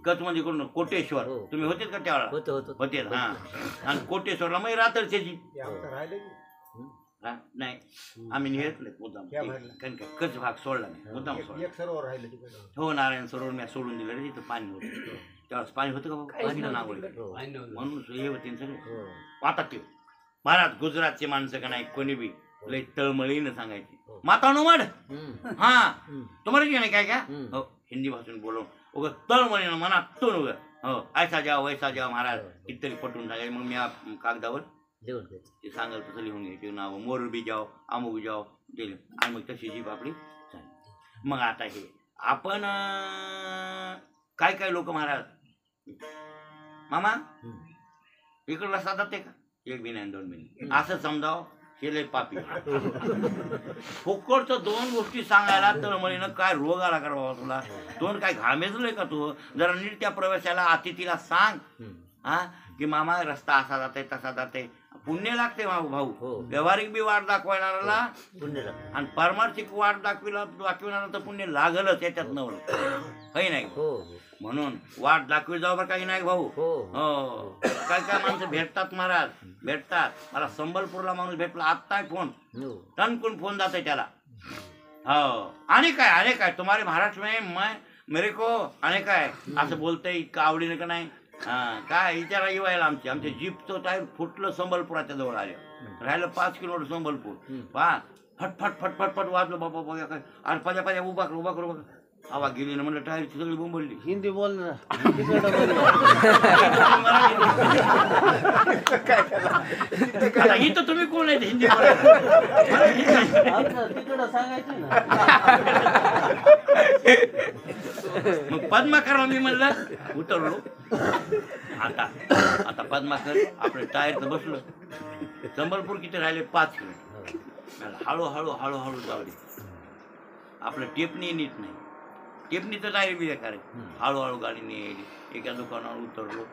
कच्छ मध्ये कोण कोटेश्वर, तुम्ही होते का त्यावेळेला होते. हा, आणि कोटेश्वरला मग रात्रची नाही आम्ही नेहतले मुद्दाम, कारण काय कच्छ भाग सोडला नाही, मुद्दाम सोडला. हो, नारायण सरोवर मी सोडून दिलं रे, तिथं पाणी होतं. त्यावेळेस पाणी होतं का बाबा, पाणी नागोळी म्हणून हे होते सगळे. आता ते महाराज गुजरातचे माणसं का नाही कोणी बी लई तळमळीनं सांगायची, माता नो मड, हा तुम्हाला नाही काय काय हो, हिंदी भाषेतून बोलवून उग तळमळीनं मनात तोन उग हो, ऐसा जाओ वैसा जाओ महाराज कितीतरी पटवून टाकायचे. मग मी कागदावर ते सांगाल तसं लिहून घ्यायचे नाव, मोरबी जाओ अमुक जाओ दिले, आणि मग तशी जीप आपली. मग आता हे आपण काय काय लोक महाराज मामा इकडला साधात का 1 बी नाही 2 बी नाही असं समजावं, हे लय पापी. फुकटचं 2 गोष्टी सांगायला तळमळीनं काय रोग आला का बाबा तुला, 2 काय घामेजलोय का तू. जरा नीट त्या प्रवाशाला अतिथीला सांग हा की मामा रस्ता असा जाते तसा जाते, पुण्य लागते भाऊ. व्यावहारिक बी वाट दाखवणाऱ्याला पुण्य लागते, आणि पारमार्थिक वाट दाखविणारा तर पुण्य लागलच, याच्यात नवलं काही नाही. म्हणून वाट दाखवी जाऊ बरं काही नाही भाऊ. हो काय काय माणसं भेटतात महाराज, भेटतात. मला संबलपूरला माणूस भेटला आत्ता फोन, टणकून फोन जातोय त्याला. हो आणि काय तुम्हारे महाराष्ट्र में मेरे को आणि काय असं बोलतंय इतकं आवडीनं का नाही. काय विचारा येवायला आमचे जीपचं टायर फुटलं संबलपुराच्या जवळ आलं, राहिलं 5 किलोमीटर संबलपूर. पहा फटफट फटफट फट वाजलं बाबा बघा काय. आणि पाजा उभा कर आवाज गेली ना म्हणलं टायरची सगळी बोंबलली. हिंदी बोल ना. आता इथं तुम्ही कोण आहे हिंदी तिकडं सांगायचं ना. मग पद्माकरला मी म्हणलं उतरलो. आता पद्माकर आपलं टायर बसलो. संबलपूर किती राहिले 5 किलोमीटर. हळूहळू जाऊ दे. आपलं टेपणी नीट नाही, टेपणीचं टायर बी करायचं. हळूहळू गाडी नेली. एका दुकानावर उतरलो.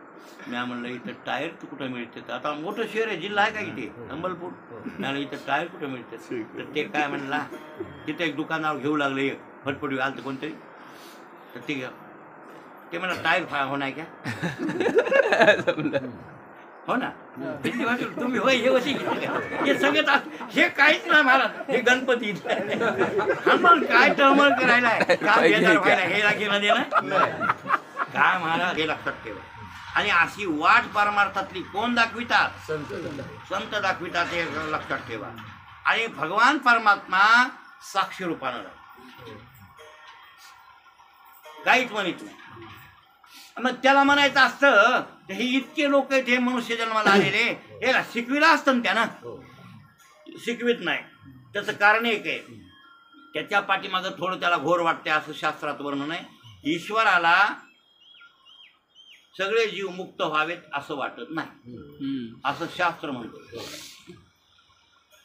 मी म्हणलं इथं टायर कुठं मिळते. आता मोठं शहर आहे, जिल्हा आहे का इथे संबलपूर. म्हणलं इथं टायर कुठं मिळते. तर ते काय म्हणला तिथे एक दुकानावर घेऊ लागलं. एक फटफटी आलं तर कोणतरी. तर ते म्हणा टायर हो नाही का. हो ना भीती वाटली तुम्ही होय हे होती हे सगळं हे काहीच नाही महाराज. हे गणपती हनुमान काय तळमळ करायला काय बेजार व्हायला हे लागेल देणं काय महाराज हे लक्षात ठेवा. आणि अशी वाट परमार्थातली कोण दाखवितात. संत दाखवितात हे लक्षात ठेवा. आणि भगवान परमात्मा साक्षी रूपानं काहीच म्हणत नाही. मग त्याला म्हणायचं असतं हे इतके लोक आहेत हे मनुष्य जन्माला आलेले हे शिकविला असतं ना त्यानं. शिकवित नाही. त्याचं कारण एक आहे, त्याच्या पाठीमागं थोडं त्याला घोर वाटते असं शास्त्रात वर्णन आहे. ईश्वराला सगळे जीव मुक्त व्हावेत असं वाटत नाही असं शास्त्र म्हणतो.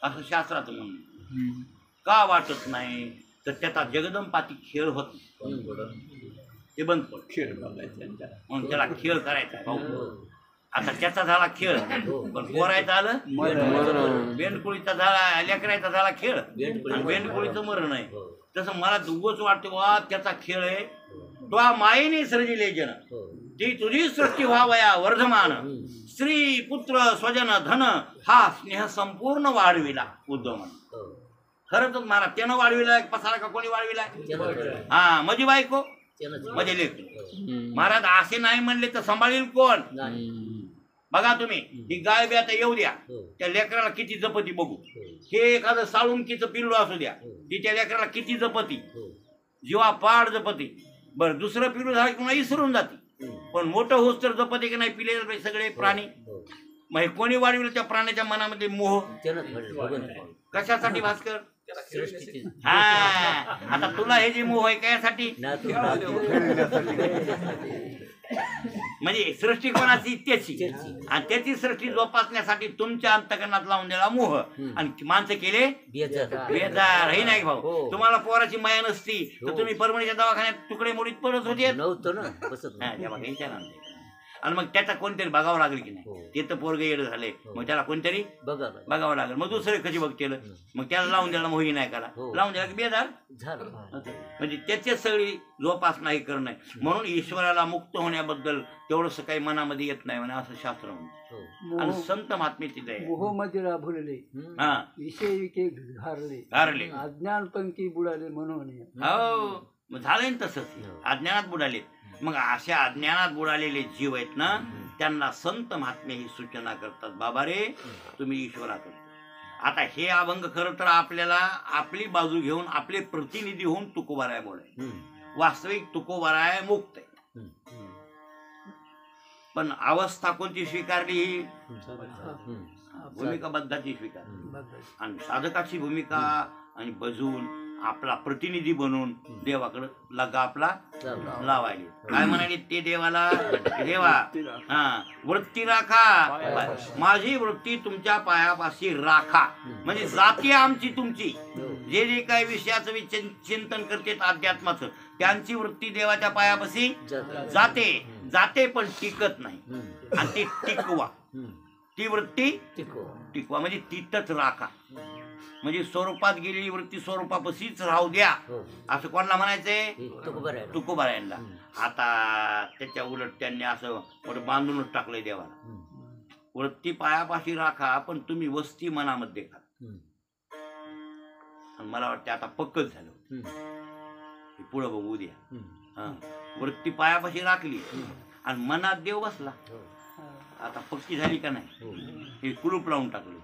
असं शास्त्रात म्हणणं. का वाटत नाही तर त्याचा जगदंपाती खेळ होत ते बंद पडतो. खेळ म्हणून त्याला खेळ करायचा भाऊ. आता त्याचा झाला खेळ पण पोरायचा आलं बेंडकुळीचा झाला, लेकरायचा झाला खेळ आणि बेंडकुळीचं मरण आहे. तसं मला दुगोच वाटतं वा त्याचा खेळ आहे. तो मायेने सृजिले जन ती तुझी सृष्टी व्हावया वर्धमान. स्त्री पुत्र स्वजन धन हा स्नेह संपूर्ण वाढविला उद्धव म्हणून. खरंच महाराज त्यानं वाढविला पसारा का कोणी वाढविला. हा माझी बायको माझे लेख. महाराज असे नाही म्हणले तर सांभाळील कोण. बघा तुम्ही ही गाय बी आता येऊ द्या त्या लेकराला किती जपती बघू. हे एखादं साळुंकीचं पिल्लू असू द्या ती त्या लेकराला किती जपती. जीवा पाड जपती. बरं दुसरं पिल्लू झालं किंवा विसरून जाते पण मोठं होस तर जपते की नाही पिले सगळे प्राणी. मग हे कोणी वाढविलं त्या प्राण्याच्या मनामध्ये मोह कशासाठी भास्कर. हा आता तुला हे जे मोह आहे कशासाठी म्हणजे सृष्टी कोणाची त्याची आणि त्याची सृष्टी जोपासण्यासाठी तुमच्या अंतकरणात लावून दिला मोह आणि माणसं केले बेजार. हे नाही भाऊ तुम्हाला पोराची माया नसती तर तुम्ही परभणीच्या दवाखान्यात तुकडे मोडीत पडत होते आणि मग त्याचा कोणतरी बघावं लागेल की नाही. ते तर पोरग येड झाले मग त्याला कोणतरी बघावं लागेल. मग दुसरे कधी बघ केलं मग त्याला लावून द्यायला मोही नाही करा लावून द्यायला की बेजार म्हणजे त्याचे सगळी जोपासना हे करणं. म्हणून ईश्वराला मुक्त होण्याबद्दल तेवढंसं काही मनामध्ये येत नाही म्हणे असं शास्त्र म्हणतं. आणि संत महात्म्याची दया मोह मध्ये भुलले हा विषय विके घारले अज्ञान पंक्ती बुडाले म्हणून. हो मग झालंय ना तसंच अज्ञानात बुडाले. मग अशा अज्ञानात बुडालेले जीव आहेत ना त्यांना संत महात्मे ही सूचना करतात बाबा रे तुम्ही ईश्वराकडे. आता हे अभंग खरं तर आपल्याला आपली बाजू घेऊन आपले प्रतिनिधी होऊन तुकोबाराय बोलाय. वास्तविक तुकोबाराय मुक्त आहे पण अवस्था कोणती स्वीकारली ही भूमिका बद्धाची स्वीकारली आणि साधकाची भूमिका आणि बजून आपला प्रतिनिधी बनून देवाकडे लगा आपला लावायले. काय म्हणाले ते देवाला देवा हा वृत्ती राखा माझी वृत्ती तुमच्या पायापाशी राखा. म्हणजे जाती आमची तुमची जे जे काही विषयाचं चिंतन करते अध्यात्माचं त्यांची वृत्ती देवाच्या पायापाशी जाते पण टिकत नाही. आणि ती टिकवा ती वृत्ती टिकवा म्हणजे तिथंच राखा. म्हणजे स्वरूपात गेलेली वृत्ती स्वरूपापाशीच राहू द्या हो असं कोणाला म्हणायचंय? हे तुकोबारायला. तुकोबारायांना. आता त्याच्या उलट त्यांनी असं मोठं बांधूनच टाकलंय देवाला. वृत्ती पायापाशी राखा पण तुम्ही वस्ती मनामध्ये खा. आणि मला वाटतं आता पक्कच झालं. हे पुढं बघू द्या. हा वृत्ती पायापाशी राखली आणि मनात देव बसला. आता पक्की झाली का नाही? हे कुलूप लावून टाकलं.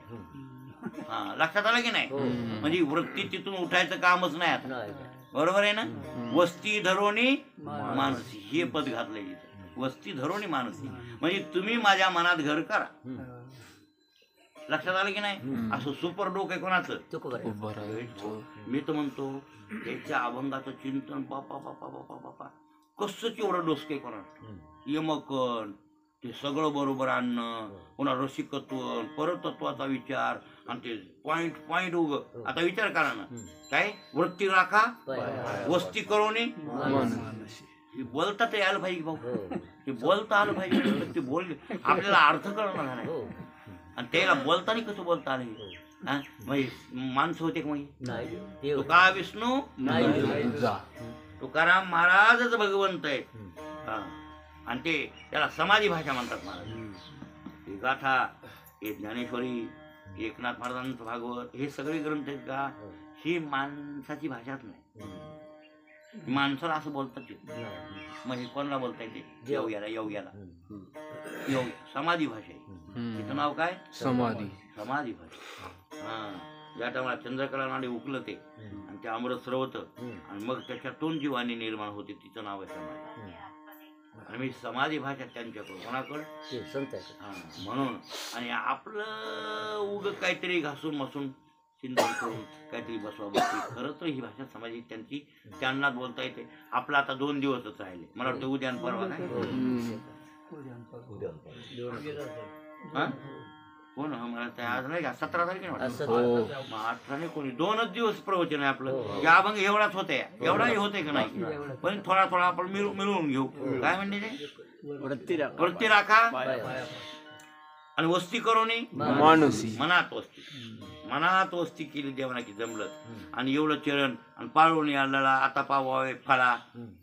हा लक्षात आलं की नाही? म्हणजे वृत्ती तिथून उठायचं कामच नाही आता. नाही. बरोबर आहे ना? वस्ती धरोनी मानसी हे पद घातलंय इथं. वस्ती धरोनी मानसी म्हणजे तुम्ही माझ्या मनात घर करा. लक्षात आलं की नाही? असं सुपर डोकं आहे कोणाचं? तुकोबारायला. मी तर म्हणतो त्याच्या अभंगाचं चिंतन बापा बापा बापा बापा कसंच एवढं डोसकं आहे कोणा. यमकन ते सगळं बरोबर आणणं, पुन्हा रसिकत्व, परतत्वाचा विचार आणि ते पॉइंट पॉइंट उग. आता विचार करा ना, काय वृत्ती राखा वस्ती करोनी हे बोलता ते आलं पाहिजे भाऊ. ते बोलता आलं पाहिजे. ते बोल आपल्याला अर्थ कळणार नाही. आणि त्याला बोलताना कसं बोलता आलं हे? म्हणजे माणसं होते का मग? नाही. देव. तुका विष्णू नाही. तुकाराम महाराजच भगवंत आहेत. हा आणि ते त्याला समाधी भाषा म्हणतात महाराज. ही गाथा, हे ज्ञानेश्वरी, एकनाथ महाराजांचं भागवत, हे सगळे ग्रंथ आहेत का ही माणसाची भाषाच नाही. माणसाला असं बोलतात ते. म्हणजे कोणाला बोलता येते? योग्याला. योग्याला योग समाधी भाषा आहे. तिचं नाव काय? समाधी. समाधी भाषा. हा ज्या टायमाला चंद्रकला नाडी उकलं ते आणि ते अमृत स्रवतं आणि मग त्याच्यातून जी वाणी निर्माण होते तिचं नाव आहे समाधी. आणि मी समाधी भाषा त्यांच्याकडून कोणाकडं? ते संत आहे. हा म्हणून. आणि आपलं उग काहीतरी घासून मसून चिंतन करून काहीतरी बसवा बसवी. खरं तर ही भाषा समाधी त्यांची त्यांना बोलता येते. आपलं आता 2 दिवसच राहिले. मला वाटतं उद्या आणि परवा काय हा कोण मला ते आज नाही का 17 तारखेला वाटतं. मग 18 नाही कोणी 2च दिवस प्रवचन आहे आपलं. या अभंग एवढाच होते. एवढाही होते का नाही? पण थोडा थोडा आपण मिळवून घेऊ. काय म्हणते ते? वृत्ती राखा आणि वस्ती करोनी मानसी. मनात वस्ती. मनात वस्ती केली देवाना की जमलं. आणि एवढं चरण आणि पाळून आलेला आता पावावे फळा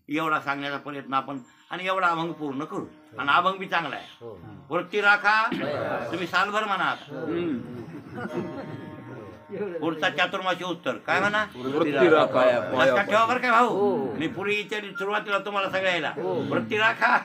एवढा सांगण्याचा प्रयत्न आपण आणि एवढा अभंग पूर्ण करू. आणि अभंग बी चांगला आहे. वृत्ती राखा तुम्ही सालभर म्हणा. पुढचा चातुर्मासी उत्तर काय म्हणा? लक्षात ठेवा बरं काय भाऊ. मी पूर्वी सुरुवातीला तुम्हाला सगळ्याला वृत्ती राखा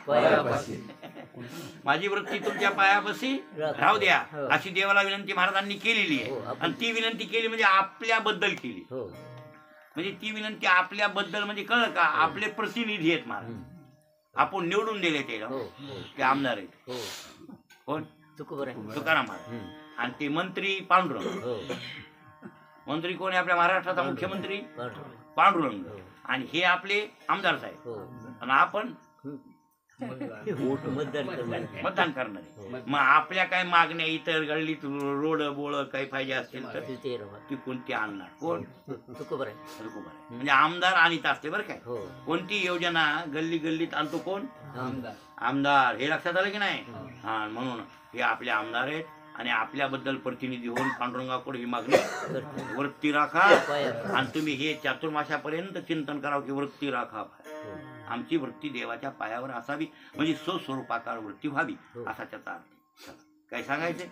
माझी वृत्ती तुमच्या पायापाशी राहू द्या अशी देवाला विनंती महाराजांनी केलेली आहे. आणि ती विनंती केली म्हणजे आपल्याबद्दल केली. म्हणजे ती विनंती आपल्याबद्दल म्हणजे कळलं का? आपले प्रतिनिधी आहेत महाराज. आपण निवडून दिले ते आमदार आहेत. कोण? तुकाराम महाराज. आणि ते मंत्री पांडुरंग. मंत्री कोण आहे? आपल्या महाराष्ट्राचा मुख्यमंत्री पांडुरंग. आणि हे आपले आमदार साहेब. आणि आपण मतदान करणारे. मग आपल्या काय मागण्या इतर गल्लीत रोड बोळ काही पाहिजे असतील तर ती कोणती आणणार? कोण? तुकोबाराय. म्हणजे आमदार आणीत असते बरं काय. कोणती योजना गल्ली गल्लीत आणतो कोण? आमदार. हे लक्षात आलं की नाही? हा म्हणून हे आपले आमदार आहेत. आणि आपल्याबद्दल प्रतिनिधी होऊन पांडुरंगाकडे ही मागणी वृत्ती राखा. आणि तुम्ही हे चातुर्माशापर्यंत चिंतन करावं की वृत्ती राखा. आमची वृत्ती देवाच्या पायावर असावी म्हणजे स्वस्वरूपाकार वृत्ती व्हावी असा त्याचा अर्थ. काय सांगायचे?